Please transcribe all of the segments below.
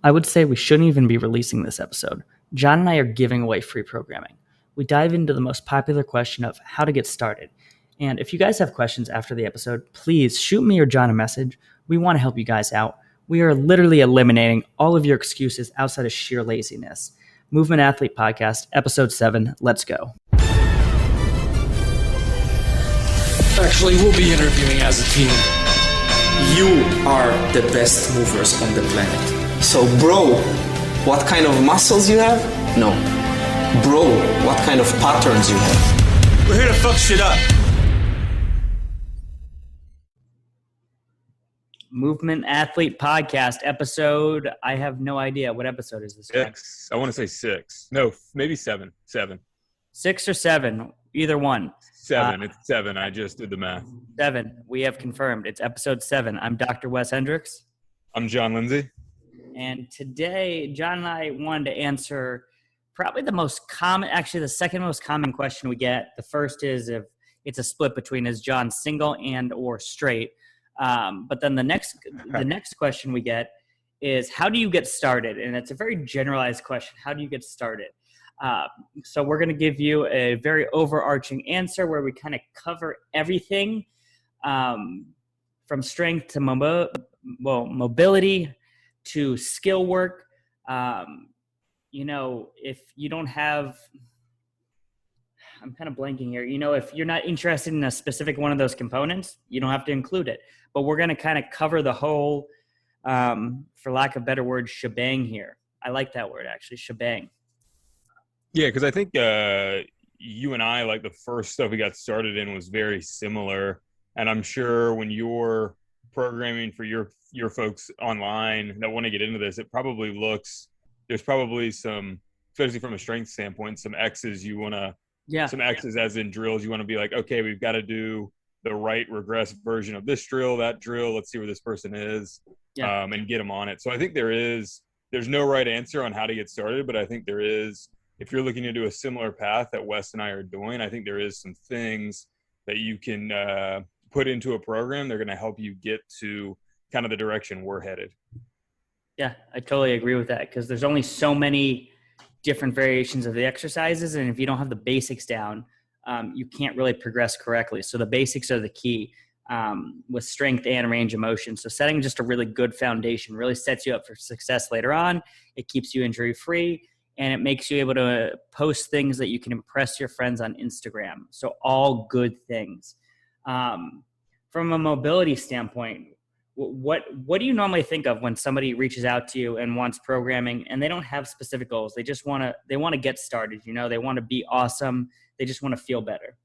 I would say we shouldn't even be releasing this episode. John and I are giving away free programming. We dive into the most popular question of how to get started. And if you guys have questions after the episode, please shoot me or John a message. We want to help you guys out. We are literally eliminating all of your excuses outside of sheer laziness. Movement Athlete Podcast, Episode 7. Let's go. Actually, we'll be interviewing as a team. You are the best movers on the planet. So, bro, what kind of muscles you have? No. Bro, what kind of patterns you have? We're here to fuck shit up. Movement Athlete Podcast, episode, I have no idea. What episode is this? 6. I want to say 6. No, maybe 7. 7. 6 or 7, either one. 7. It's 7. I just did the math. 7. We have confirmed. It's episode 7. I'm Dr. Wes Hendricks. I'm John Lindsay. And today, John and I wanted to answer probably the most common, actually the second most common question we get. The first is if it's a split between is John single and or straight. But then the next question we get is how do you get started? And it's a very generalized question. How do you get started? So we're going to give you a very overarching answer where we kind of cover everything from strength to mobility to skill work. If you don't have, I'm kind of blanking here. If you're not interested in a specific one of those components, you don't have to include it. But we're going to kind of cover the whole, for lack of a better word, shebang here. I like that word, actually, shebang. Yeah, because I think you and I, like the first stuff we got started in was very similar. And I'm sure when you're programming for your folks online that want to get into this, it probably looks, there's probably some, especially from a strength standpoint, some X's you want to, some X's as in drills. You want to be like, okay, we've got to do the right regressive version of this drill, that drill. Let's see where this person is and get them on it. So I think there's no right answer on how to get started, but I think there is, if you're looking to do a similar path that Wes and I are doing, I think there is some things that you can put into a program. They're going to help you get to kind of the direction we're headed. Yeah, I totally agree with that because there's only so many different variations of the exercises. And if you don't have the basics down, you can't really progress correctly. So the basics are the key with strength and range of motion. So setting just a really good foundation really sets you up for success later on. It keeps you injury free and it makes you able to post things that you can impress your friends on Instagram. So all good things. From a mobility standpoint, what do you normally think of when somebody reaches out to you and wants programming and they don't have specific goals? They just want to get started. They want to be awesome. They just want to feel better.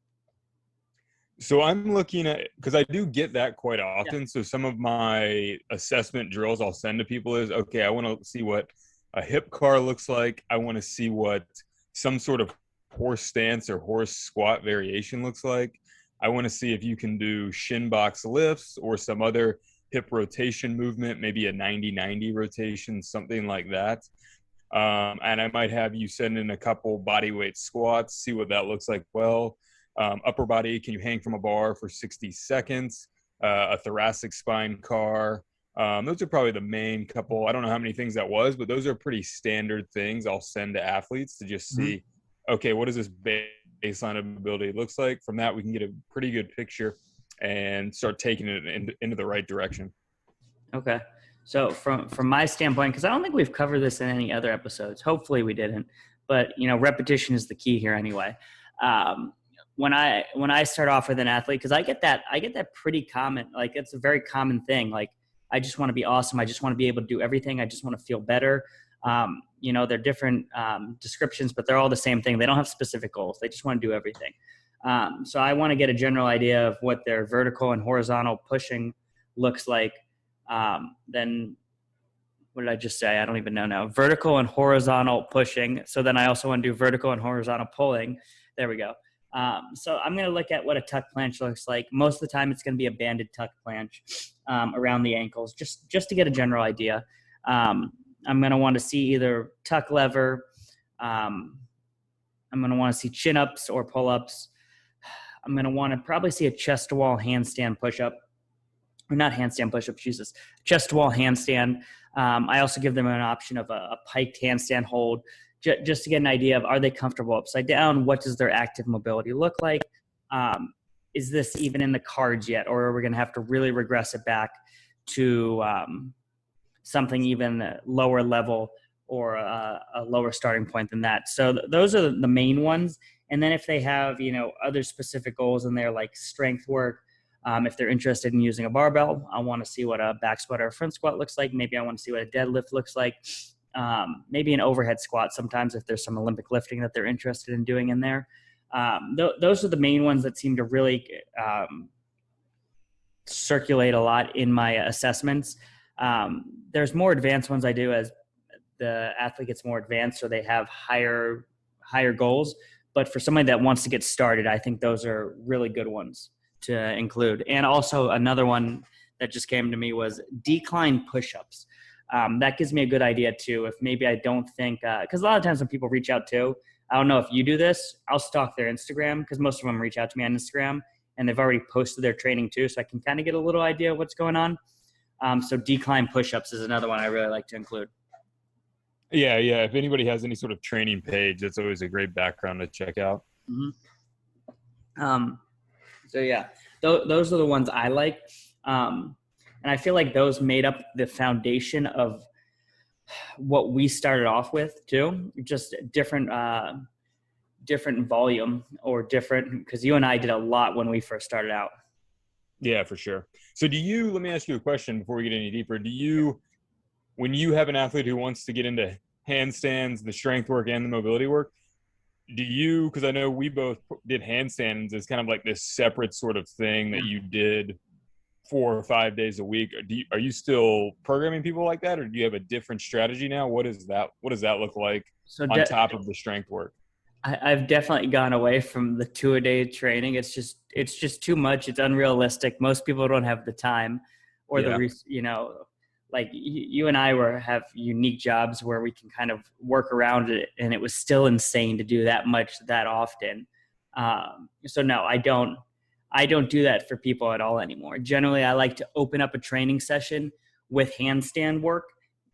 So I'm looking at, because I do get that quite often. Yeah. So some of my assessment drills I'll send to people is, okay, I want to see what a hip car looks like. I want to see what some sort of horse stance or horse squat variation looks like. I want to see if you can do shin box lifts or some other hip rotation movement, maybe a 90-90 rotation, something like that. And I might have you send in a couple body weight squats, see what that looks like. Well, upper body, can you hang from a bar for 60 seconds? A thoracic spine car. Those are probably the main couple. I don't know how many things that was, but those are pretty standard things I'll send to athletes to just see, okay, what does this baseline of mobility looks like? From that, we can get a pretty good picture and start taking it into the right direction. Okay. So from my standpoint, because I don't think we've covered this in any other episodes. Hopefully we didn't. But, repetition is the key here anyway. When I start off with an athlete, because I get that pretty common, like it's a very common thing. Like, I just want to be awesome. I just want to be able to do everything. I just want to feel better. They're different descriptions, but they're all the same thing. They don't have specific goals. They just want to do everything. So I want to get a general idea of what their vertical and horizontal pushing looks like. Then what did I just say? I don't even know now. Vertical and horizontal pushing. So then I also want to do vertical and horizontal pulling. There we go. So I'm going to look at what a tuck planche looks like. Most of the time it's going to be a banded tuck planche around the ankles, just to get a general idea. I'm going to want to see either tuck lever. I'm going to want to see chin-ups or pull-ups. I'm going to want to probably see a chest-to-wall handstand push-up. Or not handstand push-up, Jesus. Chest-to-wall handstand. I also give them an option of a piked handstand hold, just to get an idea of, are they comfortable upside down? What does their active mobility look like? Is this even in the cards yet? Or are we going to have to really regress it back to something even lower level or a lower starting point than that? So those are the main ones. And then if they have, other specific goals in there, like strength work, if they're interested in using a barbell, I want to see what a back squat or a front squat looks like. Maybe I want to see what a deadlift looks like. Maybe an overhead squat sometimes, if there's some Olympic lifting that they're interested in doing in there. Those are the main ones that seem to really circulate a lot in my assessments. There's more advanced ones I do as the athlete gets more advanced, so they have higher goals. But for somebody that wants to get started, I think those are really good ones to include. And also another one that just came to me was decline push-ups. That gives me a good idea too. If maybe I don't think, because a lot of times when people reach out too, I don't know if you do this, I'll stalk their Instagram, because most of them reach out to me on Instagram and they've already posted their training too. So I can kind of get a little idea of what's going on. So decline push-ups is another one I really like to include. Yeah. If anybody has any sort of training page, that's always a great background to check out. Mm-hmm. So yeah, those are the ones I like. And I feel like those made up the foundation of what we started off with too, just different volume or different, because you and I did a lot when we first started out. Yeah, for sure. So let me ask you a question before we get any deeper. When you have an athlete who wants to get into handstands, the strength work and the mobility work, because I know we both did handstands as kind of like this separate sort of thing that you did 4 or 5 days a week. Are you still programming people like that, or do you have a different strategy now? What does that look like on top of the strength work? I've definitely gone away from the 2-a-day training. It's just too much. It's unrealistic. Most people don't have the time or like you and I have unique jobs where we can kind of work around it, and it was still insane to do that much that often. So no, I don't do that for people at all anymore. Generally, I like to open up a training session with handstand work.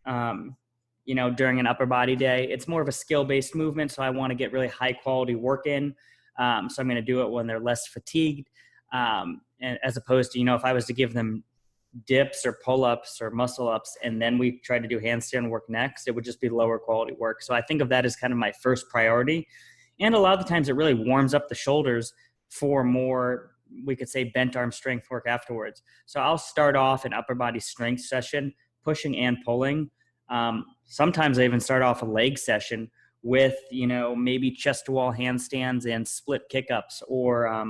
During an upper body day, it's more of a skill-based movement. So I want to get really high quality work in. So I'm going to do it when they're less fatigued. And as opposed to, if I was to give them dips or pull-ups or muscle-ups, and then we try to do handstand work next, it would just be lower quality work. So I think of that as kind of my first priority. And a lot of the times it really warms up the shoulders for more, we could say, bent arm strength work afterwards. So I'll start off an upper body strength session, pushing and pulling. Sometimes I even start off a leg session with, maybe chest to wall handstands and split kickups, or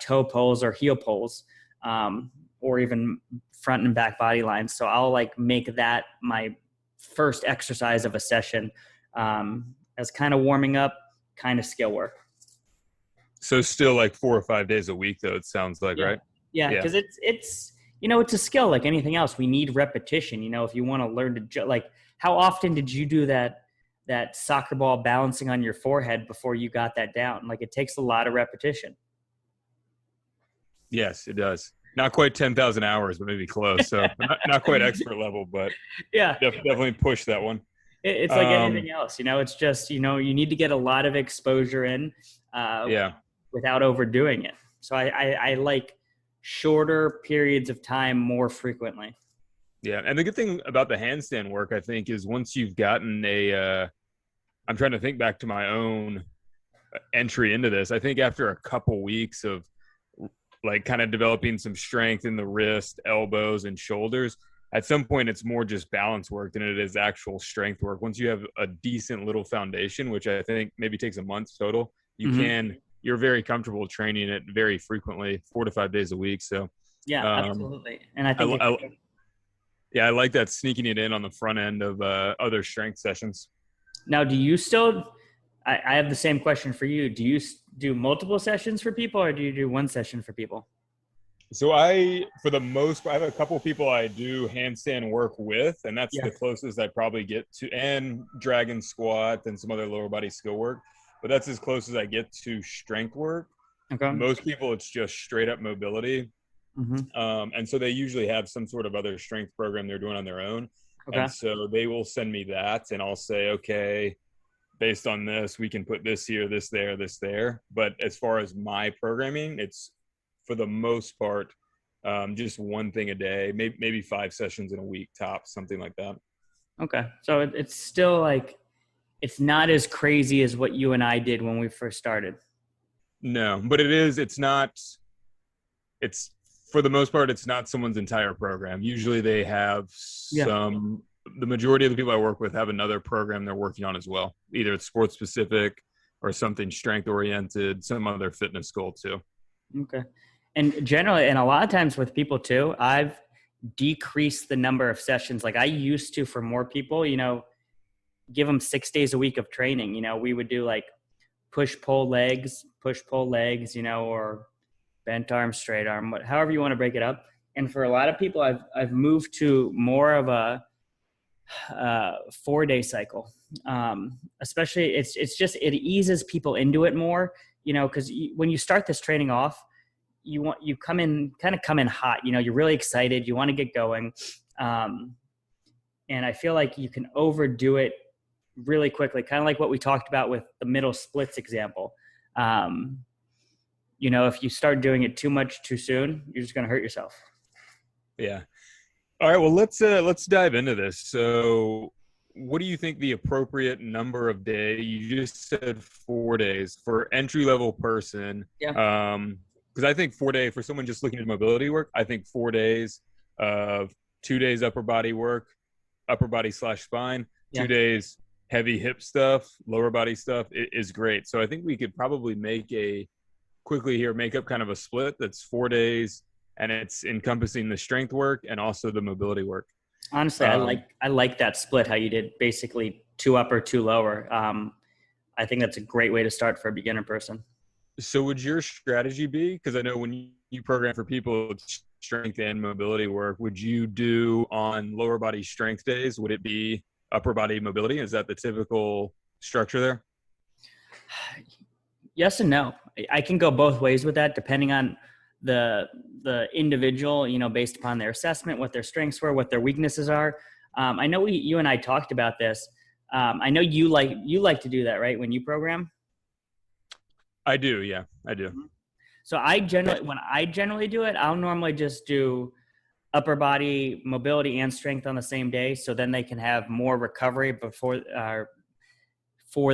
toe pulls or heel pulls, or even front and back body lines. So I'll make that my first exercise of a session, as kind of warming up, kind of skill work. So still like 4 or 5 days a week though, it sounds like, right? Yeah. Cause it's it's a skill like anything else. We need repetition. If you want to learn to how often did you do that soccer ball balancing on your forehead before you got that down? It takes a lot of repetition. Yes, it does. Not quite 10,000 hours, but maybe close. So not quite expert level, but yeah, definitely push that one. It's like anything else, it's just, you need to get a lot of exposure in, without overdoing it. So I like shorter periods of time more frequently. Yeah. And the good thing about the handstand work, I think, is once you've gotten I'm trying to think back to my own entry into this. I think after a couple weeks of kind of developing some strength in the wrist, elbows, and shoulders, at some point it's more just balance work than it is actual strength work. Once you have a decent little foundation, which I think maybe takes a month total, you're very comfortable training it very frequently, 4 to 5 days a week. So yeah, absolutely. And I think I like that, sneaking it in on the front end of other strength sessions. Now, do you still, I have the same question for you. Do you do multiple sessions for people, or do you do one session for people? So for the most part, I have a couple people I do handstand work with, and that's the closest I probably get to, and dragon squat and some other lower body skill work, but that's as close as I get to strength work. Okay. Most people, it's just straight up mobility. Mm-hmm. And so they usually have some sort of other strength program they're doing on their own. Okay. And so they will send me that, and I'll say, okay, based on this, we can put this here, this there, this there. But as far as my programming, it's for the most part just one thing a day, maybe 5 sessions in a week tops, something like that. Okay. So it's still like, it's not as crazy as what you and I did when we first started. No, but it's for the most part, it's not someone's entire program. Usually they have Yeah. the majority of the people I work with have another program they're working on as well. Either it's sports specific or something strength oriented, some other fitness goal too. Okay. And generally, and a lot of times with people too, I've decreased the number of sessions. Like I used to, for more people, give them 6 days a week of training. We would do like push, pull legs, or bent arm, straight arm, however you want to break it up. And for a lot of people, I've moved to more of a 4-day cycle. Especially it eases people into it more, because when you start this training off, you come in hot, you're really excited. You want to get going. And I feel like you can overdo it really quickly. Kind of like what we talked about with the middle splits example. If you start doing it too much too soon, you're just going to hurt yourself. Yeah. All right. Well, let's dive into this. So what do you think the appropriate number of days? You just said 4 days for entry level person. Yeah. Because I think 4 days for someone just looking at mobility work, I think 4 days of 2 days upper body work, upper body / spine, 2 days heavy hip stuff, lower body stuff is great. So I think we could probably make up kind of a split that's 4 days, and it's encompassing the strength work and also the mobility work. Honestly, I like that split, how you did basically 2 upper, 2 lower. I think that's a great way to start for a beginner person. So would your strategy be, because I know when you program for people, it's strength and mobility work, would you do on lower body strength days, would it be upper body mobility? Is that the typical structure there? Yes and no. I can go both ways with that, depending on the individual, based upon their assessment, what their strengths were, what their weaknesses are. I know you and I talked about this. I know you like to do that, right? When you program? I do. Yeah, I do. So when I generally do it, I'll normally just do upper body mobility and strength on the same day. So then they can have more recovery for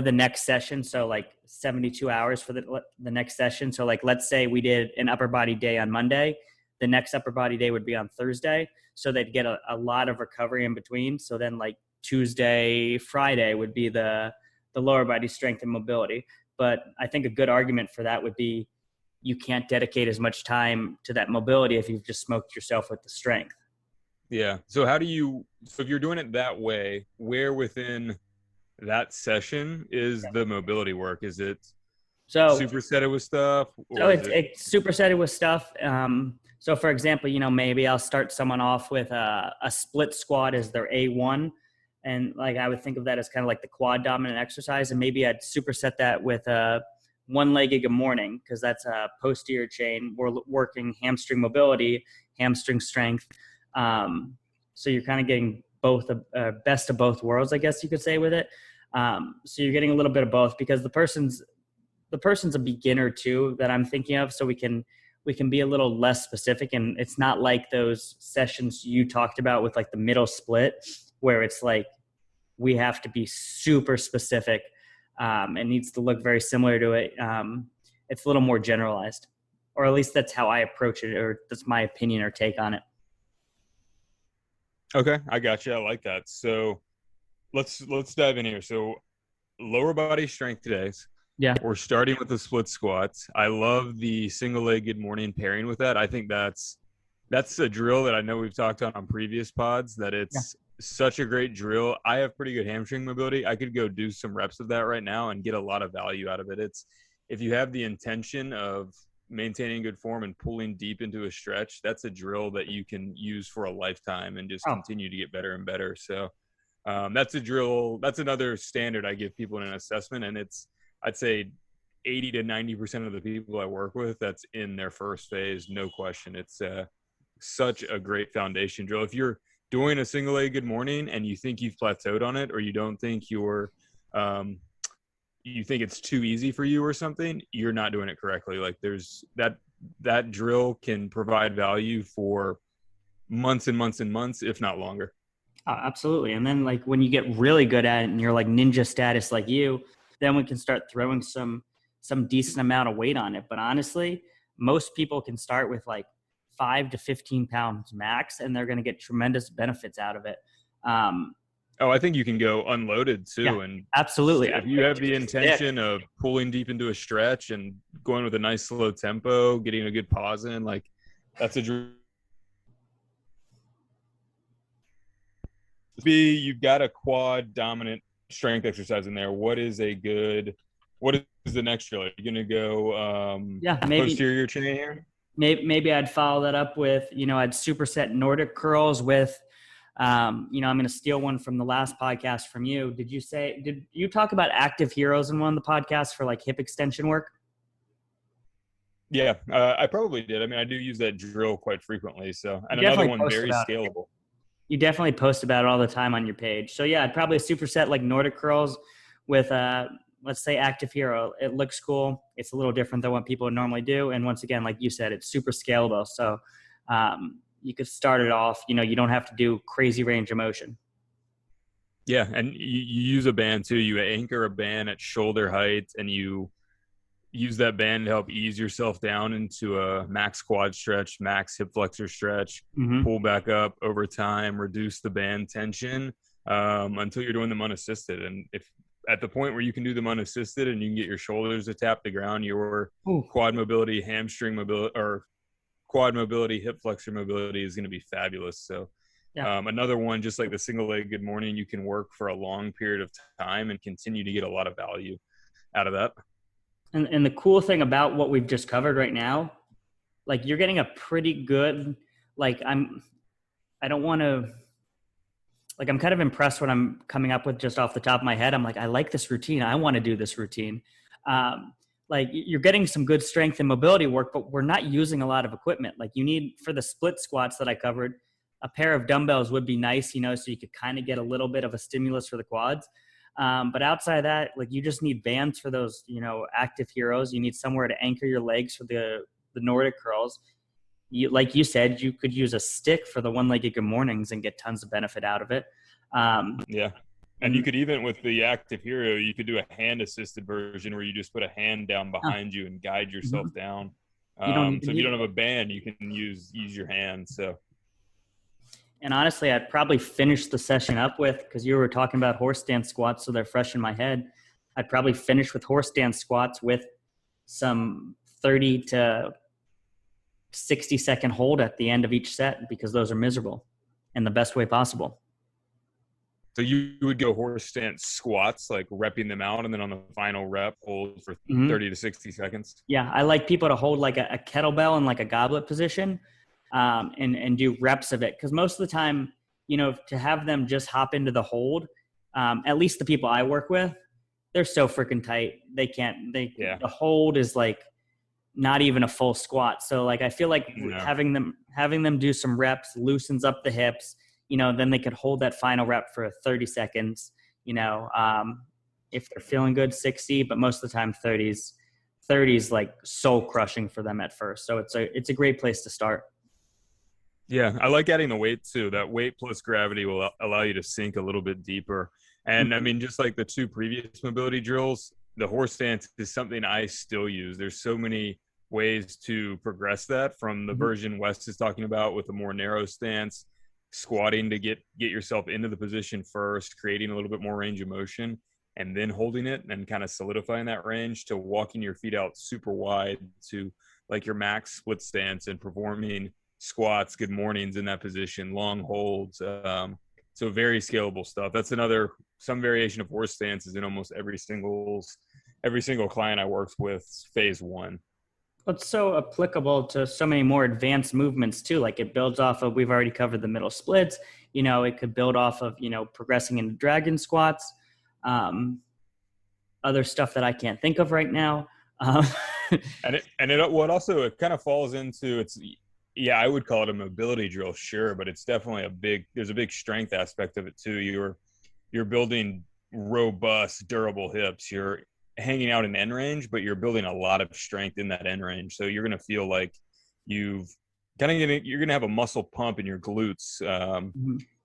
the next session. So like 72 hours for the next session. So like, let's say we did an upper body day on Monday, the next upper body day would be on Thursday. So they'd get a lot of recovery in between. So then like Tuesday, Friday would be the lower body strength and mobility. But I think a good argument for that would be you can't dedicate as much time to that mobility if you've just smoked yourself with the strength. Yeah. So if you're doing it that way, where within that session is the mobility work? Is it supersetted with stuff? So it's supersetted with stuff. So for example, maybe I'll start someone off with a split squat as their A1. And like, I would think of that as kind of like the quad dominant exercise. And maybe I'd superset that with a one-legged good morning, because that's a posterior chain. We're working hamstring mobility, hamstring strength. So you're kind of getting both best of both worlds, I guess you could say, with it. So you're getting a little bit of both, because the person's a beginner too that I'm thinking of. So we can be a little less specific, and it's not like those sessions you talked about with like the middle split, where it's like we have to be super specific. It needs to look very similar to it. It's a little more generalized, or at least that's how I approach it, or that's my opinion or take on it. Okay, I got you. I like that. So let's dive in here. So lower body strength days. Yeah. We're starting with the split squats. I love the single leg good morning pairing with that. I think that's a drill that I know we've talked on previous pods, that it's such a great drill. I have pretty good hamstring mobility. I could go do some reps of that right now and get a lot of value out of it. It's, if you have the intention of maintaining good form and pulling deep into a stretch, that's a drill that you can use for a lifetime and just continue to get better and better. So that's a drill. That's another standard I give people in an assessment. And I'd say 80 to 90% of the people I work with, that's in their first phase, no question. It's such a great foundation drill. If you're doing a single leg good morning and you think you've plateaued on it, or you don't think you think it's too easy for you or something, you're not doing it correctly. Like there's that drill can provide value for months and months and months, if not longer. Absolutely. And then like when you get really good at it and you're like ninja status like you, then we can start throwing some decent amount of weight on it. But honestly, most people can start with like 5 to 15 pounds max, and they're going to get tremendous benefits out of it. I think you can go unloaded too. Yeah, and absolutely. If you have the intention of pulling deep into a stretch and going with a nice slow tempo, getting a good pause in, like that's you've got a quad dominant strength exercise in there. What is the next drill? Are you going to go maybe posterior chain here? Maybe I'd follow that up with, I'd superset Nordic curls with, I'm going to steal one from the last podcast from you. Did you talk about active heroes in one of the podcasts for like hip extension work? Yeah, I probably did. I mean, I do use that drill quite frequently. So, and another one very scalable. You definitely post about it all the time on your page. So yeah, I'd probably superset like Nordic curls with, let's say active hero. It looks cool. It's a little different than what people would normally do. And once again, like you said, it's super scalable. So you could start it off, you don't have to do crazy range of motion. Yeah. And you use a band too. You anchor a band at shoulder height and you use that band to help ease yourself down into a max quad stretch, max hip flexor stretch, pull back up over time, reduce the band tension until you're doing them unassisted. And if at the point where you can do them unassisted and you can get your shoulders to tap the ground, your quad mobility, hamstring mobility, or quad mobility, hip flexor mobility is going to be fabulous. So another one, just like the single leg good morning, you can work for a long period of time and continue to get a lot of value out of that. And the cool thing about what we've just covered right now, like you're getting a pretty good, like I'm kind of impressed what I'm coming up with just off the top of my head. I'm like, I like this routine. I want to do this routine. Like you're getting some good strength and mobility work, but we're not using a lot of equipment. Like you need, for the split squats that I covered, a pair of dumbbells would be nice, so you could kind of get a little bit of a stimulus for the quads. But outside of that, like you just need bands for those, active heroes. You need somewhere to anchor your legs for the Nordic curls. Like you said, you could use a stick for the one-legged good mornings and get tons of benefit out of it. And you could even, with the active hero, you could do a hand-assisted version where you just put a hand down behind you and guide yourself down. So if you don't have a band, you can use your hand. So. And honestly, I'd probably finish the session up with, because you were talking about horse stance squats, so they're fresh in my head. I'd probably finish with horse stance squats with some 30 to 60-second hold at the end of each set, because those are miserable in the best way possible. So you would go horse stance squats, like repping them out, and then on the final rep, hold for 30 to 60 seconds? Yeah, I like people to hold like a kettlebell in like a goblet position. And do reps of it. Because most of the time, to have them just hop into the hold, at least the people I work with, they're so freaking tight. The hold is like not even a full squat. So like, I feel like having them do some reps loosens up the hips, then they could hold that final rep for 30 seconds, if they're feeling good, 60, but most of the time 30's like soul crushing for them at first. So it's a great place to start. Yeah, I like adding the weight too. That weight plus gravity will allow you to sink a little bit deeper. And I mean, just like the two previous mobility drills, the horse stance is something I still use. There's so many ways to progress that, from the version Wes is talking about with a more narrow stance, squatting to get yourself into the position first, creating a little bit more range of motion, and then holding it and kind of solidifying that range, to walking your feet out super wide to like your max split stance and performing squats, good mornings in that position, long holds. So very scalable stuff. That's some variation of horse stances in almost every single client I worked with phase one. It's so applicable to so many more advanced movements too. Like it builds off of, we've already covered the middle splits, it could build off of, progressing into dragon squats, other stuff that I can't think of right now. Um, It kind of falls into yeah, I would call it a mobility drill, sure, but it's definitely there's a big strength aspect of it too. You're building robust, durable hips. You're hanging out in end range, but you're building a lot of strength in that end range. So you're going to feel like you're going to have a muscle pump in your glutes,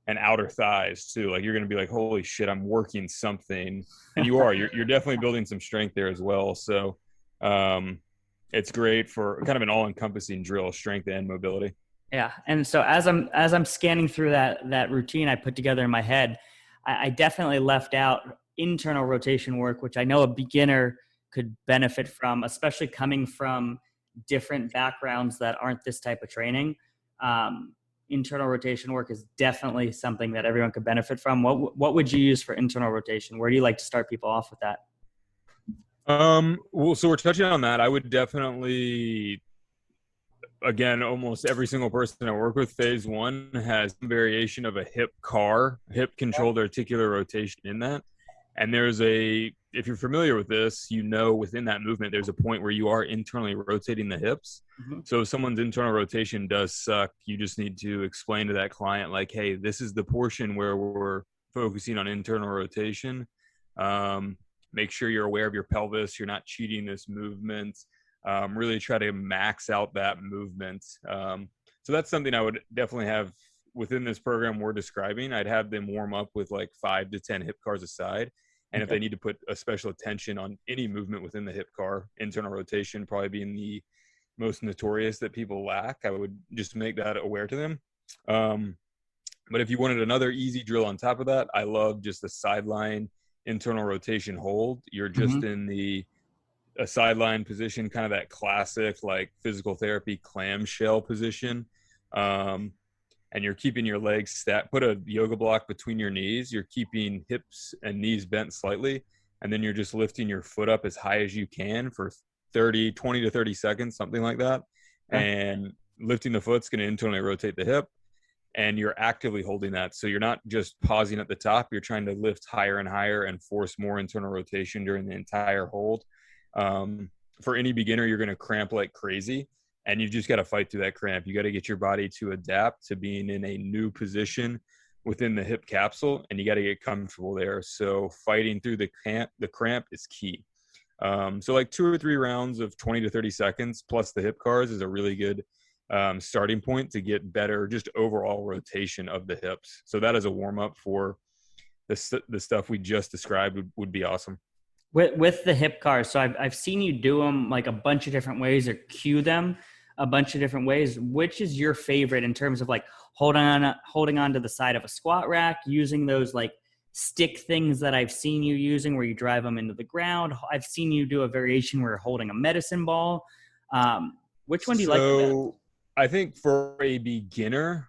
and outer thighs too. Like you're going to be like, holy shit, I'm working something. And you're definitely building some strength there as well. So, it's great for kind of an all-encompassing drill, strength and mobility. Yeah. And so as I'm scanning through that routine I put together in my head, I definitely left out internal rotation work, which I know a beginner could benefit from, especially coming from different backgrounds that aren't this type of training. Internal rotation work is definitely something that everyone could benefit from. What would you use for internal rotation? Where do you like to start people off with that? Well, so we're touching on that. I would definitely, again, almost every single person I work with, phase one has some variation of a hip controlled articular rotation in that. And if you're familiar with this, within that movement, there's a point where you are internally rotating the hips. Mm-hmm. So if someone's internal rotation does suck, you just need to explain to that client, like, hey, this is the portion where we're focusing on internal rotation. Make sure you're aware of your pelvis. You're not cheating this movement. Really try to max out that movement. So that's something I would definitely have within this program we're describing. I'd have them warm up with like 5 to 10 hip cars aside. And if they need to put a special attention on any movement within the hip car, internal rotation probably being the most notorious that people lack, I would just make that aware to them. But if you wanted another easy drill on top of that, I love just the sideline internal rotation hold. You're just in a sideline position, kind of that classic like physical therapy clamshell position. And you're keeping your legs stacked. Put a yoga block between your knees. You're keeping hips and knees bent slightly. And then you're just lifting your foot up as high as you can for 20 to 30 seconds, something like that. Okay. And lifting the foot's going to internally rotate the hip. And you're actively holding that. So you're not just pausing at the top. You're trying to lift higher and higher and force more internal rotation during the entire hold. For any beginner, you're going to cramp like crazy. And you've just got to fight through that cramp. You got to get your body to adapt to being in a new position within the hip capsule, and you got to get comfortable there. So fighting through the cramp is key. So like 2 or 3 rounds of 20 to 30 seconds plus the hip cars is a really good starting point to get better just overall rotation of the hips. So that is a warm up for the stuff we just described would be awesome. With the hip cars, so I've seen you do them like a bunch of different ways or cue them a bunch of different ways. Which is your favorite in terms of like holding on to the side of a squat rack, using those like stick things that I've seen you using where you drive them into the ground? I've seen you do a variation where you're holding a medicine ball. Which one do you like the best? I think for a beginner,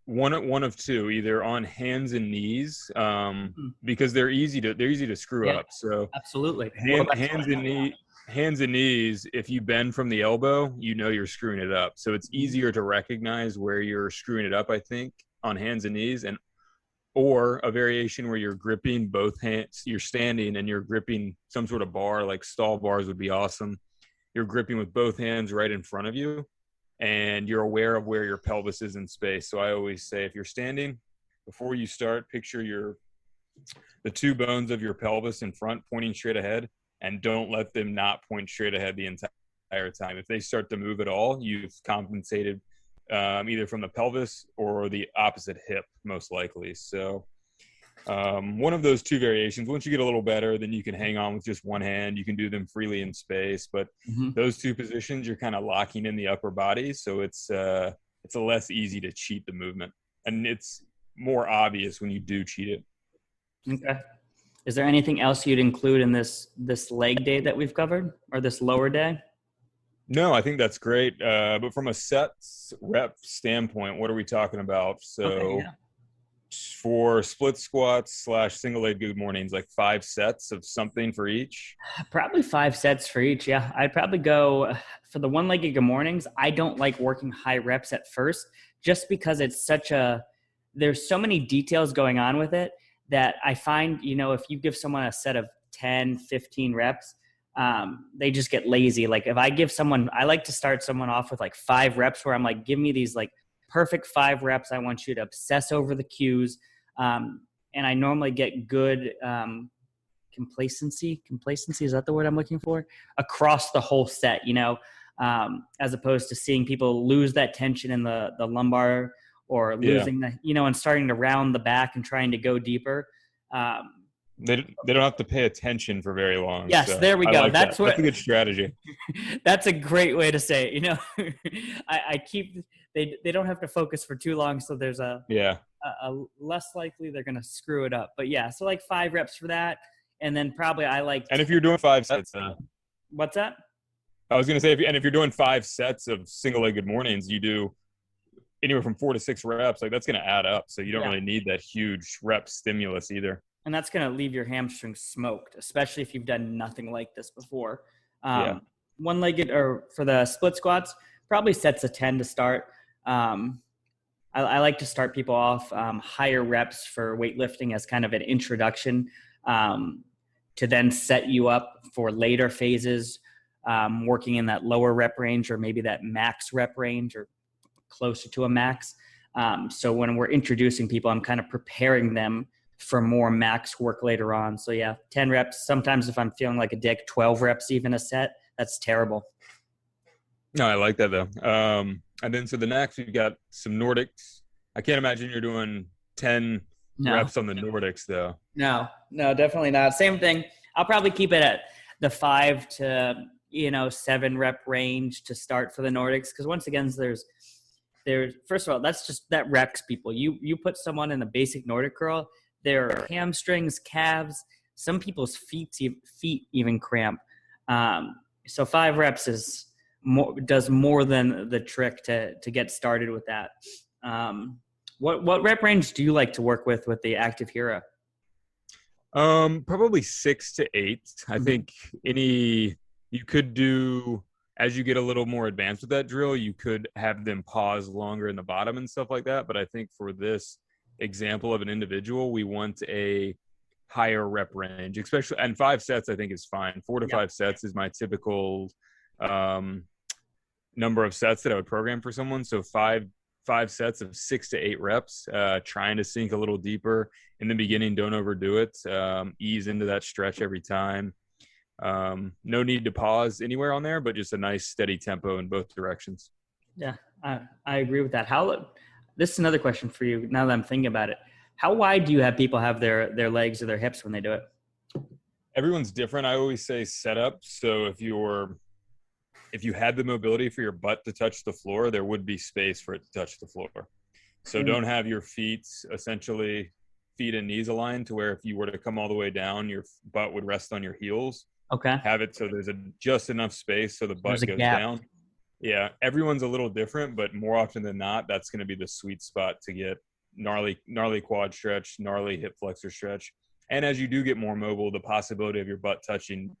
one of two, either on hands and knees, because they're easy to screw up. So absolutely. Hands and knees, if you bend from the elbow, you're screwing it up. So it's easier to recognize where you're screwing it up, I think, on hands and knees, or a variation where you're gripping both hands. You're standing and you're gripping some sort of bar, like stall bars would be awesome. You're gripping with both hands right in front of you, and you're aware of where your pelvis is in space. So I always say, if you're standing, before you start, picture the 2 bones of your pelvis in front pointing straight ahead, and don't let them not point straight ahead the entire time. If they start to move at all, you've compensated either from the pelvis or the opposite hip, most likely. So one of those 2 variations. Once you get a little better, then you can hang on with just one hand. You can do them freely in space, but those 2 positions, you're kind of locking in the upper body. So it's less easy to cheat the movement, and it's more obvious when you do cheat it. Okay. Is there anything else you'd include in this leg day that we've covered, or this lower day? No, I think that's great. But from a sets rep standpoint, what are we talking about? So for split squats / single leg good mornings, like 5 sets of something for each? Probably 5 sets for each. Yeah. I'd probably go for the one-legged good mornings. I don't like working high reps at first, just because it's there's so many details going on with it that I find, if you give someone a set of 10, 15 reps, they just get lazy. Like if I give someone, I like to start someone off with like 5 reps where I'm like, give me these like perfect 5 reps. I want you to obsess over the cues. And I normally get good complacency. Is that the word I'm looking for? Across the whole set, as opposed to seeing people lose that tension in the lumbar or losing the, and starting to round the back and trying to go deeper. They don't have to pay attention for very long. Yes, so there we go. Like that's a good strategy. That's a great way to say it. I keep they don't have to focus for too long, so there's a less likely they're gonna screw it up. But yeah, so like 5 reps for that, and then probably And if you're doing 5 sets, what's that? I was gonna say, if you're doing 5 sets of single-legged mornings, you do anywhere from 4 to 6 reps. Like that's gonna add up. So you don't really need that huge rep stimulus either. And that's going to leave your hamstrings smoked, especially if you've done nothing like this before. One-legged or for the split squats, probably sets of 10 to start. I like to start people off higher reps for weightlifting as kind of an introduction to then set you up for later phases, working in that lower rep range or maybe that max rep range or closer to a max. So when we're introducing people, I'm kind of preparing them for more max work later on. So 10 reps. Sometimes if I'm feeling like a dick, 12 reps even a set. That's terrible. No, I like that though. And then so the next we've got some Nordics. I can't imagine you're doing 10 reps on the Nordics though. No, definitely not. Same thing. I'll probably keep it at the 5 to 7 rep range to start for the Nordics. Because once again, there's first of all, that wrecks people. You put someone in the basic Nordic curl, their hamstrings, calves, some people's feet even cramp. So 5 reps does more than the trick to get started with that. What rep range do you like to work with the Active Hero? Probably 6 to 8. I think you could do, as you get a little more advanced with that drill, you could have them pause longer in the bottom and stuff like that. But I think for this example of an individual, we want a higher rep range, especially, and 5 sets I think is fine. 4 to 5 sets is my typical number of sets that I would program for someone. So five sets of 6 to 8 reps, trying to sink a little deeper in the beginning. Don't overdo it. Ease into that stretch every time. No need to pause anywhere on there, but just a nice steady tempo in both directions. Yeah, I agree with that. This is another question for you now that I'm thinking about it. How wide do you have people have their legs or their hips when they do it? Everyone's different. I always say setup. So if you had the mobility for your butt to touch the floor, there would be space for it to touch the floor. So don't have your feet and knees aligned to where if you were to come all the way down, your butt would rest on your heels. Okay. Have it so there's just enough space so the butt goes down. Yeah, everyone's a little different, but more often than not, that's going to be the sweet spot to get gnarly quad stretch, gnarly hip flexor stretch. And as you do get more mobile, the possibility of your butt touching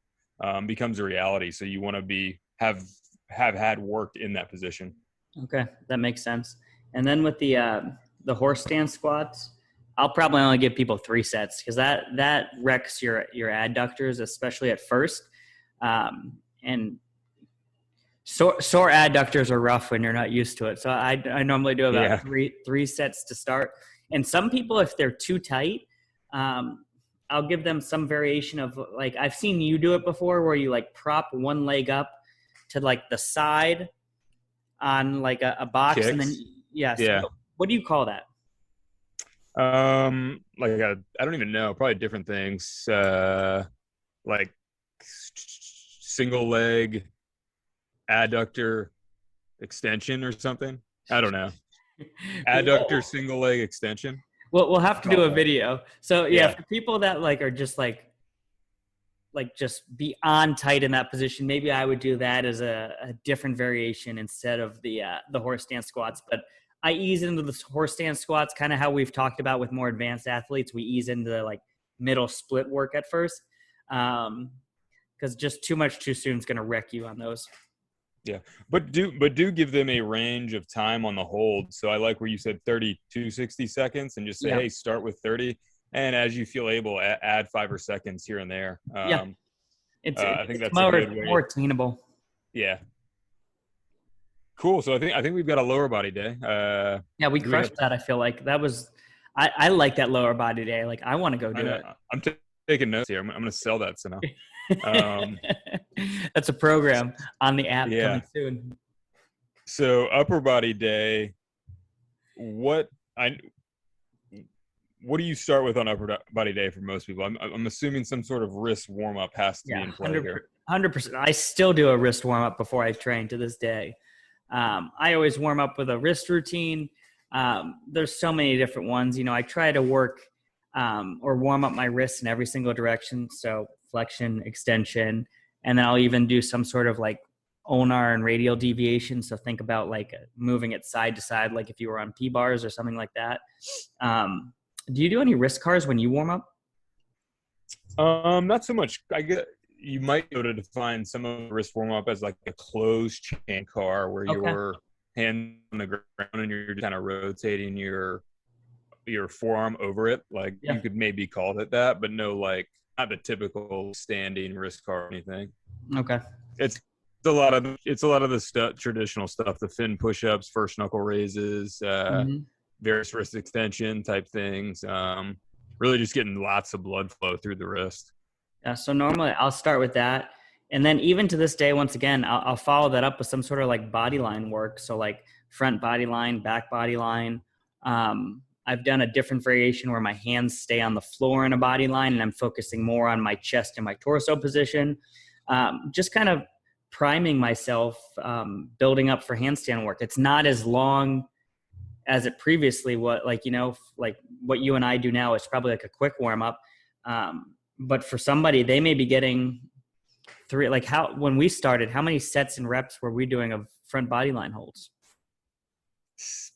becomes a reality. So you want to have had worked in that position. Okay, that makes sense. And then with the horse stance squats, I'll probably only give people 3 sets because that wrecks your adductors, especially at first. And sore adductors are rough when you're not used to it. So I normally do about three sets to start. And some people, if they're too tight, I'll give them some variation of, like, I've seen you do it before where you like prop one leg up to like the side on like a box. Kicks. And then so what do you call that? I don't even know, probably different things. Like single leg adductor extension or something. I don't know. Adductor single leg extension. Well, we'll have to do a video. So for people that like are just like just beyond tight in that position, maybe I would do that as a different variation instead of the horse stance squats. But I ease into the horse stance squats, kind of how we've talked about with more advanced athletes. We ease into the like middle split work at first, because just too much too soon is going to wreck you on those. Yeah, but do give them a range of time on the hold. So I like where you said 30 to 60 seconds, and just say, hey, start with 30, and as you feel able, add 5 or seconds here and there. I think It's that's a good way. more attainable. Yeah. Cool. So I think we've got a lower body day. Yeah, we do crushed that. I feel like that was. I like that lower body day. Like I want to go do it. I'm taking notes here. I'm going to sell that somehow. Um, That's a program on the app yeah. coming soon. So upper body day. What do you start with on upper body day for most people? I'm assuming some sort of wrist warm up has to be in play here. 100%. I still do a wrist warm up before I train to this day. I always warm up with a wrist routine. There's so many different ones. You know, I try to work or warm up my wrists in every single direction. So flexion, extension, and then I'll even do some sort of like ulnar and radial deviation. So think about like moving it side to side, like if you were on P bars or something like that. Do you do any wrist cars when you warm up? Not so much. I get you might be able to define some of the wrist warm up as like a closed chain car where your hand on the ground and you're kind of rotating your forearm over it. Like you could maybe call it that, but no, like not the typical standing wrist car or anything. Okay. It's a lot of the traditional stuff, the fin push-ups, first knuckle raises, various wrist extension type things. Really just getting lots of blood flow through the wrist. Yeah. So normally I'll start with that. And then even to this day, once again, I'll follow that up with some sort of like body line work. So like front body line, back body line. I've done a different variation where my hands stay on the floor in a body line and I'm focusing more on my chest and my torso position. Just kind of priming myself, building up for handstand work. It's not as long as it previously was, like, you know, like what you and I do now. It's probably like a quick warm up. But for somebody, they may be getting when we started, how many sets and reps were we doing of front body line holds?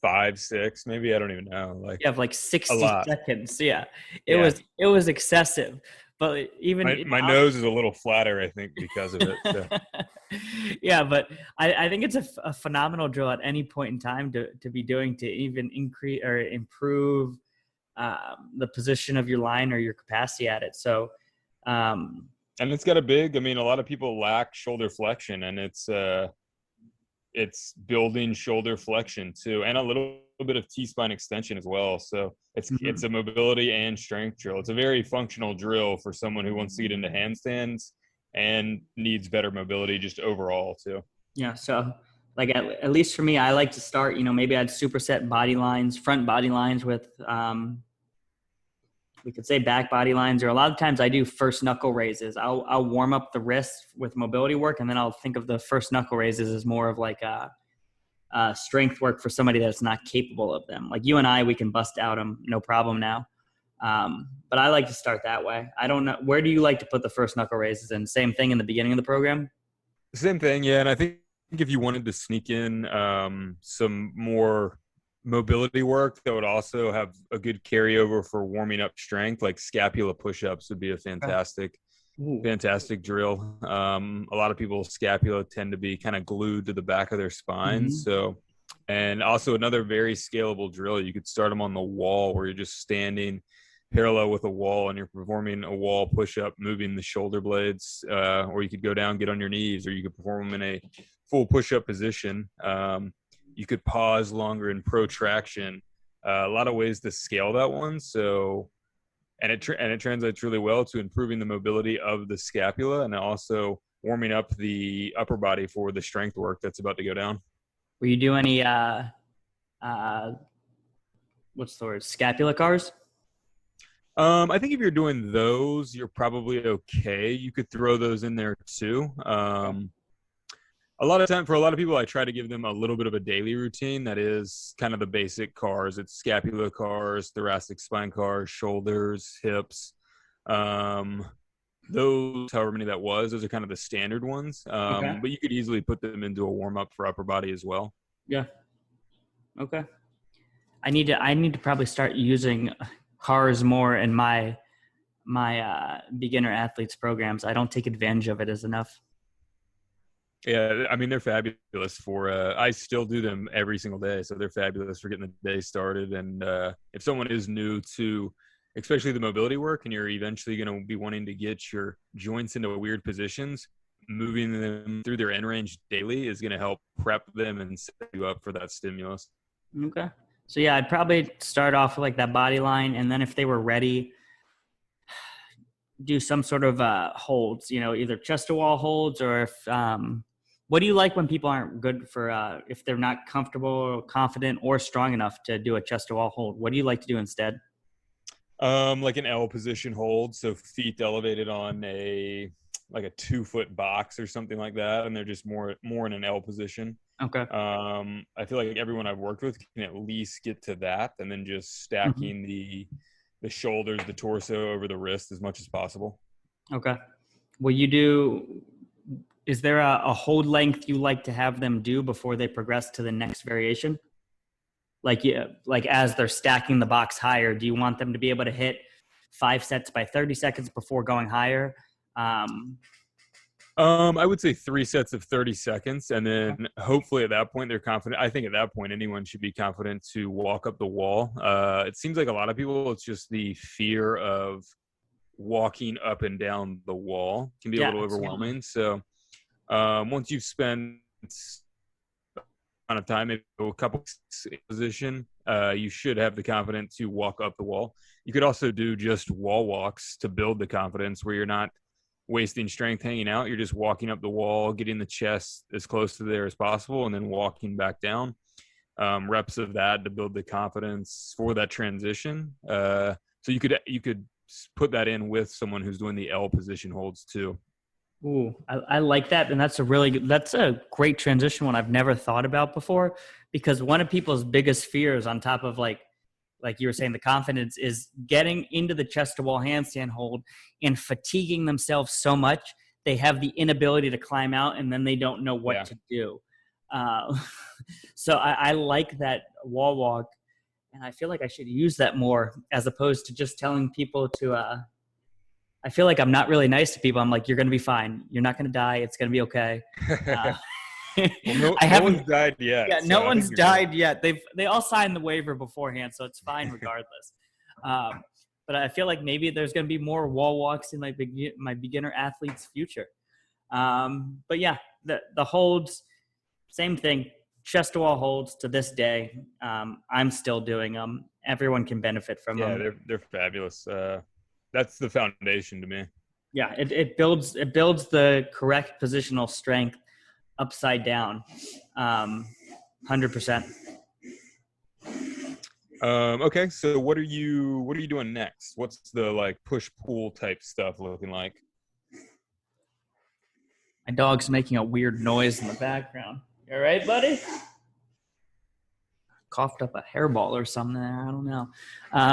5, 6, maybe. I don't even know. Like you have like 60 seconds. Yeah. It was excessive. But even my nose is a little flatter, I think, because of it. So. Yeah, but I think it's a phenomenal drill at any point in time to be doing to even increase or improve the position of your line or your capacity at it. So, and it's got a lot of people lack shoulder flexion, and it's building shoulder flexion too, and a little bit of T-spine extension as well. So it's a mobility and strength drill. It's a very functional drill for someone who wants to get into handstands and needs better mobility just overall too. Yeah. So like at least for me, I like to start, maybe I'd superset body lines, front body lines with, we could say back body lines, or a lot of times I do first knuckle raises. I'll warm up the wrist with mobility work, and then I'll think of the first knuckle raises as more of like a strength work for somebody that's not capable of them. Like you and I, we can bust out them, no problem now. But I like to start that way. I don't know. Where do you like to put the first knuckle raises in? Same thing in the beginning of the program? Same thing, yeah. And I think if you wanted to sneak in some more mobility work that would also have a good carryover for warming up strength, like scapula push-ups would be a fantastic drill. A lot of people's scapula tend to be kind of glued to the back of their spine. So, and also another very scalable drill, you could start them on the wall where you're just standing parallel with a wall and you're performing a wall push-up, moving the shoulder blades, or you could go down, get on your knees, or you could perform them in a full push-up position. You could pause longer in protraction. A lot of ways to scale that one. So, and it translates really well to improving the mobility of the scapula and also warming up the upper body for the strength work that's about to go down. Will you do any what's the word? Scapula cars? I think if you're doing those, you're probably okay. You could throw those in there too. A lot of time for a lot of people, I try to give them a little bit of a daily routine that is kind of the basic cars. It's scapula cars, thoracic spine cars, shoulders, hips. Those, however many that was, those are kind of the standard ones. But you could easily put them into a warm up for upper body as well. Yeah. Okay. I need to probably start using cars more in my beginner athletes programs. I don't take advantage of it as enough. Yeah, I mean, they're fabulous for I still do them every single day, so they're fabulous for getting the day started. And if someone is new to especially the mobility work, and you're eventually going to be wanting to get your joints into weird positions, moving them through their end range daily is going to help prep them and set you up for that stimulus. Okay. So yeah, I'd probably start off with like that body line, and then if they were ready, do some sort of holds, either chest to wall holds, or if what do you like when people aren't good for if they're not comfortable or confident or strong enough to do a chest to wall hold? What do you like to do instead? Like an L position hold, so feet elevated on a 2-foot box or something like that, and they're just more in an L position. Okay. I feel like everyone I've worked with can at least get to that, and then just stacking the shoulders, the torso over the wrist as much as possible. Okay. Is there a hold length you like to have them do before they progress to the next variation? Like as they're stacking the box higher, do you want them to be able to hit 5 sets by 30 seconds before going higher? I would say 3 sets of 30 seconds, and then hopefully at that point they're confident. I think at that point anyone should be confident to walk up the wall. It seems like a lot of people, it's just the fear of walking up and down the wall can be a little overwhelming. So once you've spent amount of time, maybe a couple in position, you should have the confidence to walk up the wall. You could also do just wall walks to build the confidence, where you're not wasting strength hanging out. You're just walking up the wall, getting the chest as close to there as possible, and then walking back down. Reps of that to build the confidence for that transition. So you could put that in with someone who's doing the L position holds too. Ooh, I like that. And that's a great transition one I've never thought about before, because one of people's biggest fears on top of like you were saying, the confidence, is getting into the chest to wall handstand hold and fatiguing themselves so much they have the inability to climb out, and then they don't know what to do. So I like that wall walk, and I feel like I should use that more, as opposed to just telling people to I feel like I'm not really nice to people. I'm like, you're going to be fine. You're not going to die. It's going to be okay. Well, no one's died yet. Yeah, no one's died yet. They all signed the waiver beforehand, so it's fine regardless. But I feel like maybe there's going to be more wall walks in my beginner athlete's future. But yeah, the holds, same thing. Chest to wall holds to this day. I'm still doing them. Everyone can benefit from them. Yeah, they're fabulous. That's the foundation to me. Yeah, it builds the correct positional strength upside down. 100%. Okay, so what are you doing next? What's the push pull type stuff looking like? My dog's making a weird noise in the background. You all right, buddy? Coughed up a hairball or something there. I don't know.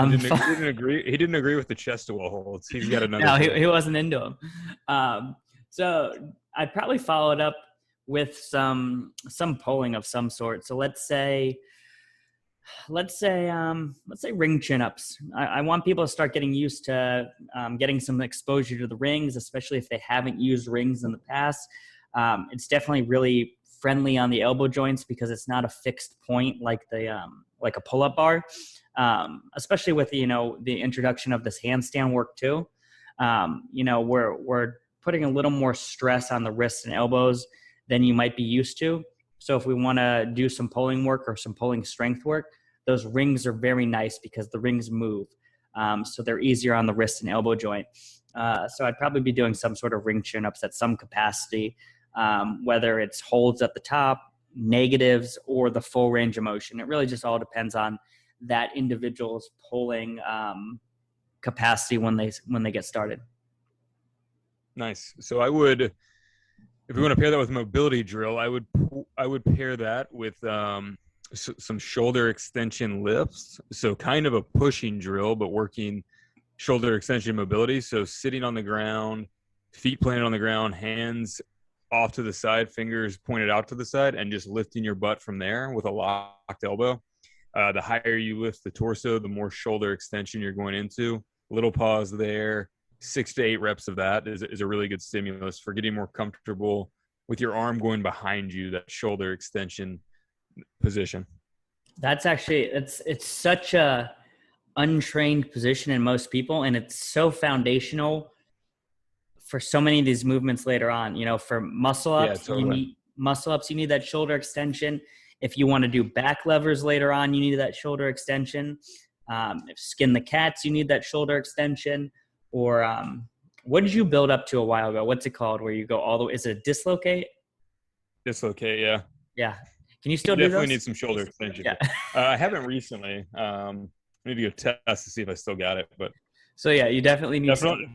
He didn't agree. He didn't agree with the chest to wall holds. He's got another. No, he wasn't into them. So I'd probably follow it up with some pulling of some sort. So let's say ring chin-ups. I want people to start getting used to getting some exposure to the rings, especially if they haven't used rings in the past. It's definitely really friendly on the elbow joints because it's not a fixed point like a pull-up bar, especially with the introduction of this handstand work too. We're putting a little more stress on the wrists and elbows than you might be used to. So if we want to do some pulling work or some pulling strength work, those rings are very nice because the rings move. So they're easier on the wrist and elbow joint. So I'd probably be doing some sort of ring chin-ups at some capacity, whether it's holds at the top, negatives, or the full range of motion. It really just all depends on that individual's pulling capacity when they get started. Nice. So if we want to pair that with mobility drill, I would pair that with some shoulder extension lifts. So kind of a pushing drill, but working shoulder extension mobility. So sitting on the ground, feet planted on the ground, hands off to the side, fingers pointed out to the side, and just lifting your butt from there with a locked elbow. The higher you lift the torso, the more shoulder extension you're going into. Little pause there. 6 to 8 reps of that is a really good stimulus for getting more comfortable with your arm going behind you, that shoulder extension position. That's actually, it's such a untrained position in most people, and it's so foundational for so many of these movements later on. For muscle Yeah, ups, totally. you need that shoulder extension. If you want to do back levers later on, you need that shoulder extension. If skin the cats, you need that shoulder extension. Or what did you build up to a while ago? What's it called? Where you go all the way? Is it a dislocate? Dislocate, yeah. Yeah. Can you You still do definitely those? need some shoulder extension. Yeah. I haven't recently. I need to go test to see if I still got it, but So yeah, you definitely need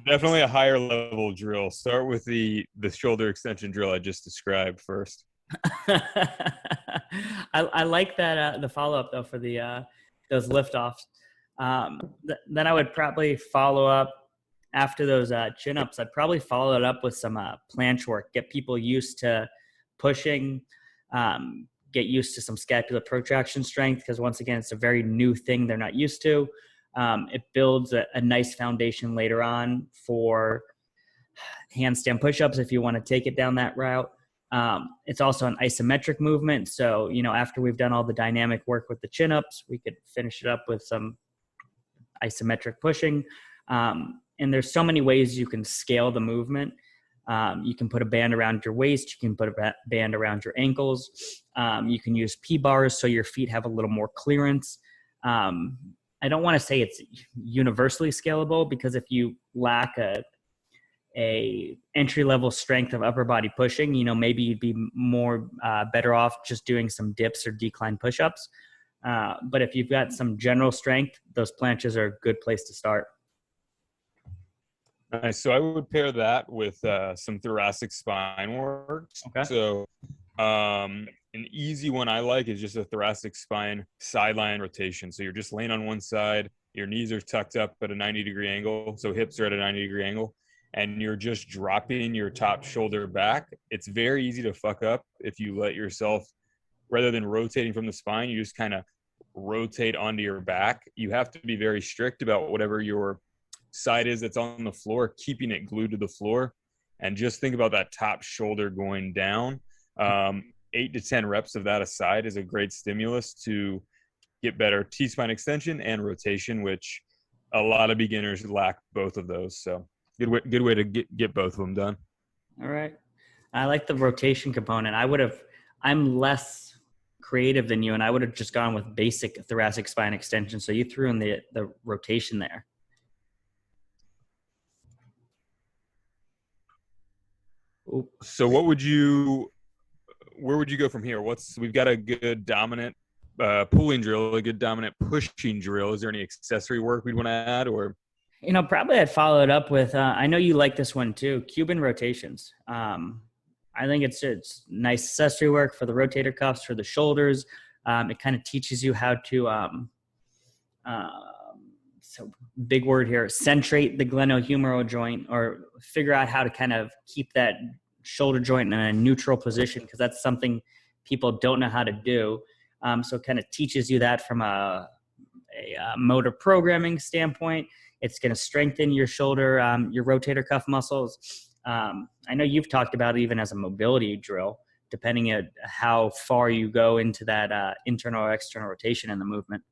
definitely a higher level drill. Start with the shoulder extension drill I just described first. I like that the follow up though for the those lift offs. Then I would probably follow up after those chin ups. I'd probably follow it up with some planche work. Get people used to pushing. Get used to some scapular protraction strength, because once again, it's a very new thing they're not used to. It builds a nice foundation later on for handstand push-ups if you want to take it down that route. It's also an isometric movement. So, after we've done all the dynamic work with the chin-ups, we could finish it up with some isometric pushing. And there's so many ways you can scale the movement. You can put a band around your waist. You can put a band around your ankles. You can use P-bars so your feet have a little more clearance. I don't want to say it's universally scalable, because if you lack a entry-level strength of upper body pushing, maybe you'd be more better off just doing some dips or decline push-ups. But if you've got some general strength, those planches are a good place to start. Nice. So I would pair that with some thoracic spine work. Okay. So an easy one I like is just a thoracic spine sideline rotation. So you're just laying on one side, your knees are tucked up at a 90-degree angle, so hips are at a 90-degree angle, and you're just dropping your top shoulder back. It's very easy to fuck up if you let yourself, rather than rotating from the spine, you just kind of rotate onto your back. You have to be very strict about whatever your side is that's on the floor, keeping it glued to the floor, and just think about that top shoulder going down. 8 to 10 reps of that aside is a great stimulus to get better T-spine extension and rotation, which a lot of beginners lack both of those. So good way to get both of them done. All right. I like the rotation component. I'm less creative than you, and I would have just gone with basic thoracic spine extension. So you threw in the rotation there. So where would you go from here? We've got a good dominant pulling drill, a good dominant pushing drill. Is there any accessory work we'd want to add, or? Probably I'd follow it up with, I know you like this one too, Cuban rotations. I think it's nice accessory work for the rotator cuffs, for the shoulders. It kind of teaches you how to, so big word here, centrate the glenohumeral joint, or figure out how to kind of keep that shoulder joint in a neutral position, because that's something people don't know how to do. So it kind of teaches you that from a motor programming standpoint. It's going to strengthen your shoulder, your rotator cuff muscles. I know you've talked about it even as a mobility drill, depending on how far you go into that internal or external rotation in the movement.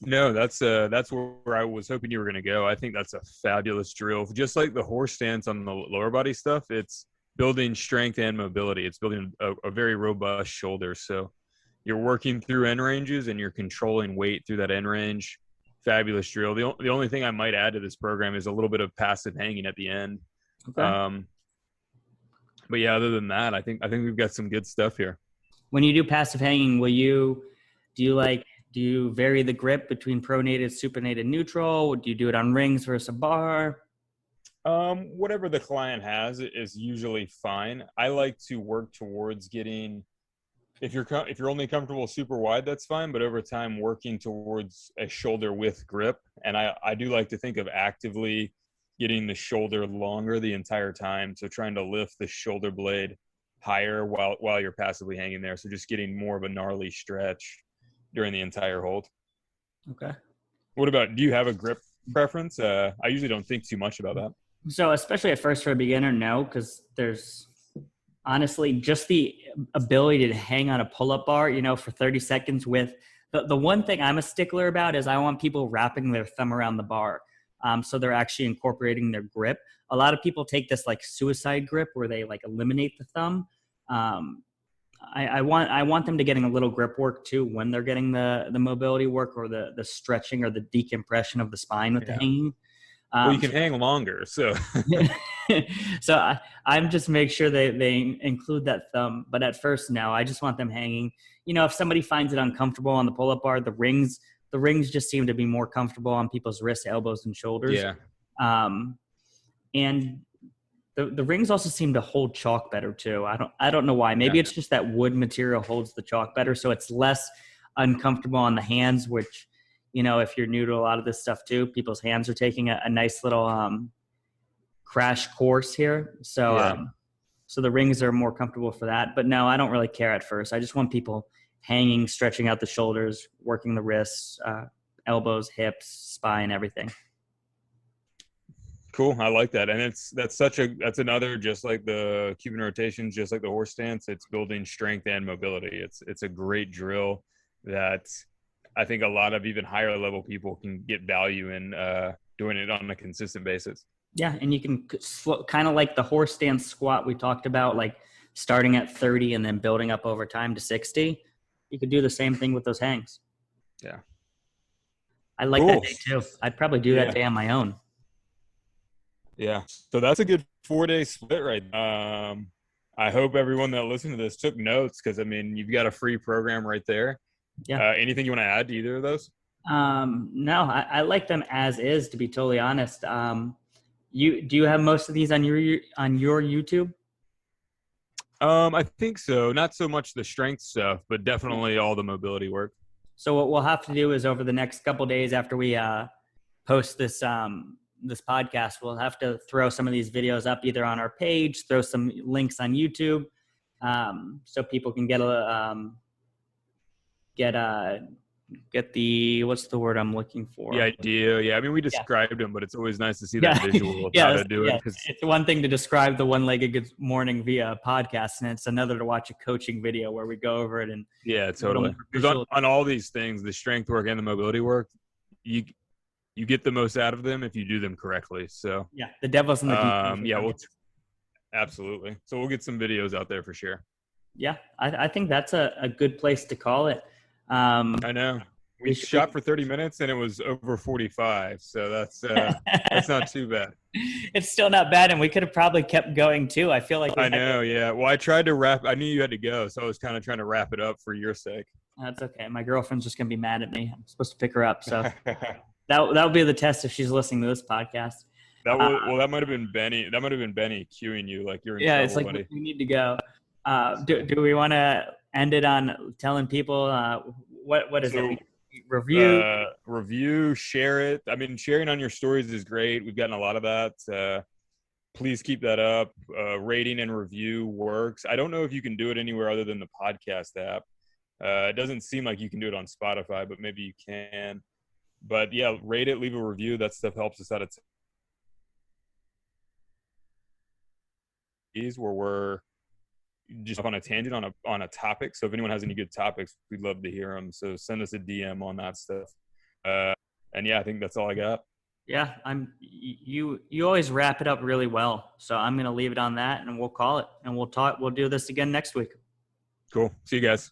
No, that's where I was hoping you were going to go. I think that's a fabulous drill. Just like the horse stance on the lower body stuff, it's building strength and mobility. It's building a very robust shoulder. So you're working through end ranges and you're controlling weight through that end range. Fabulous drill. The only thing I might add to this program is a little bit of passive hanging at the end. Okay. But yeah, other than that, I think we've got some good stuff here. When you do passive hanging, do you vary the grip between pronated, supinated, neutral? Do you do it on rings versus a bar? Whatever the client has is usually fine. I like to work towards getting, if you're only comfortable super wide, that's fine. But over time, working towards a shoulder width grip. And I do like to think of actively getting the shoulder longer the entire time. So trying to lift the shoulder blade higher while you're passively hanging there. So just getting more of a gnarly stretch during the entire hold. Okay. What about, do you have a grip preference? I usually don't think too much about that. So especially at first for a beginner, no, because there's honestly just the ability to hang on a pull-up bar, for 30 seconds with The one thing I'm a stickler about is I want people wrapping their thumb around the bar. So they're actually incorporating their grip. A lot of people take this like suicide grip where they like eliminate the thumb. I want them to getting a little grip work too when they're getting the mobility work or the stretching or the decompression of the spine with the hanging. Well, you can hang longer, so. So I'm just make sure they include that thumb. But at first, no, I just want them hanging. You know, if somebody finds it uncomfortable on the pull-up bar, the rings just seem to be more comfortable on people's wrists, elbows, and shoulders. Yeah. And the rings also seem to hold chalk better too. I don't know why. Maybe it's just that wood material holds the chalk better, so it's less uncomfortable on the hands, which, you know, if you're new to a lot of this stuff too, people's hands are taking a nice little crash course here. So so the rings are more comfortable for that. But no, I don't really care at first. I just want people hanging, stretching out the shoulders, working the wrists, elbows, hips, spine, everything. Cool. I like that. And that's another, just like the Cuban rotations, just like the horse stance, it's building strength and mobility. It's a great drill that I think a lot of even higher level people can get value in doing it on a consistent basis. Yeah. And you can kind of like the horse stance squat we talked about, like starting at 30 and then building up over time to 60. You could do the same thing with those hangs. Yeah. I like that day too. I'd probably do that day on my own. Yeah. So that's a good 4-day split right now. I hope everyone that listened to this took notes, because, I mean, you've got a free program right there. Yeah. Anything you want to add to either of those? No, I like them as is, to be totally honest. Do you have most of these on your YouTube? I think so. Not so much the strength stuff, but definitely all the mobility work. So what we'll have to do is over the next couple of days after we post this this podcast, we'll have to throw some of these videos up either on our page, throw some links on YouTube, so people can get the, what's the word I'm looking for? The idea. Yeah. I mean, we described them, but it's always nice to see that visual of how to do it. It's one thing to describe the one-legged good morning via podcast, and it's another to watch a coaching video where we go over it. And yeah, totally. Because on all these things, the strength work and the mobility work, you get the most out of them if you do them correctly. So yeah, the devil's in the details. Yeah, absolutely. So we'll get some videos out there for sure. Yeah, I think that's a good place to call it. I know. We shot for 30 minutes and it was over 45. So that's not too bad. It's still not bad. And we could have probably kept going too. I feel like I know. Yeah. Well, I tried to I knew you had to go. So I was kind of trying to wrap it up for your sake. That's okay. My girlfriend's just going to be mad at me. I'm supposed to pick her up. So that'll be the test if she's listening to this podcast. That might have been Benny. That might have been Benny cueing you like you're in trouble, it's like, buddy. We need to go. Do we want to end it on telling people what is it? Review, share it. I mean, sharing on your stories is great. We've gotten a lot of that. Please keep that up. Rating and review works. I don't know if you can do it anywhere other than the podcast app. It doesn't seem like you can do it on Spotify, but maybe you can. But yeah, rate it, leave a review. That stuff helps us out. It's where we're just on a tangent on a topic. So if anyone has any good topics, we'd love to hear them. So send us a DM on that stuff. And yeah, I think that's all I got. Yeah, you always wrap it up really well. So I'm going to leave it on that, and we'll call it, and we'll do this again next week. Cool. See you guys.